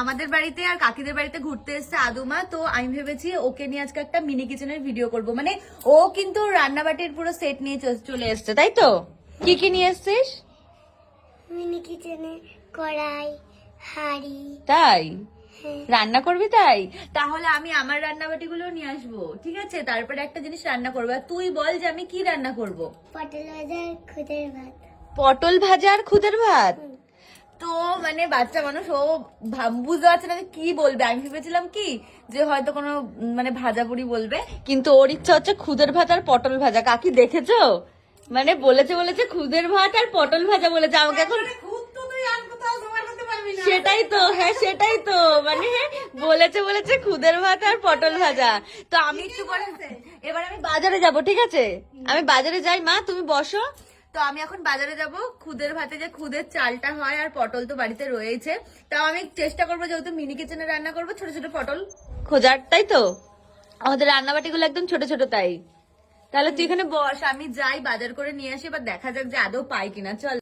আমাদের বাড়িতে আর কাকিদের বাড়িতে ঘুরতে এসেছে আদুমা, তো আমি ভেবেছি ওকে নিয়ে আজকে একটা মিনি কিচেনের ভিডিও করব। মানে ও কিন্তু রান্নাবাটির পুরো সেট নিয়ে চলে এসছে, তাই তো? কি কি নিয়ে এসছিস? মিনি কিচেনে কড়াই, হাঁড়ি। তাই হ্যাঁ। রান্না করবি? তাই তাহলে আমি আমার রান্নাবাটি গুলো নিয়ে আসবো, ঠিক আছে? তারপরে একটা জিনিস রান্না করবো। আর তুই বল যে আমি কি রান্না করব। পটল ভাজা আর খুদের ভাত। পটল ভাজা আর খুদের ভাত? তো মানে বাচ্চা মানুষ, ও বুঝতে পারছে না যে কি বলবে। আমি ভেবেছিলাম কি যে হয়তো কোনো মানে ভাজাপুরি বলবে, কিন্তু ওর ইচ্ছা হচ্ছে খুদের ভাত আর পটল ভাজা। কাকি দেখেছো, মানে বলেছে খুদের ভাত আর পটল ভাজা বলেছে আমাকে। এখন সেটাই তো, হ্যাঁ সেটাই তো, মানে বলেছে খুদের ভাত আর পটল ভাজা। তো আমি একটু পরে এবার আমি বাজারে যাব, ঠিক আছে? আমি বাজারে যাই, মা তুমি বসো। তো আমি এখন বাজারে যাব, খুদের ভাতে যে খুদের চালটা হয় আর পটল তো বাড়িতে রয়েছে। তাও আমি চেষ্টা করবো, যেহেতু মিনি কিচেনে রান্না করবো, ছোট ছোট পটল খোঁজার, তাই তো? আমাদের রান্নাবাটি গুলো একদম ছোট ছোট, তাই? তাহলে তুই এখানে বস, আমি যাই বাজার করে নিয়ে আসি, এবার দেখা যাক যে আদৌ পাই কিনা। চল।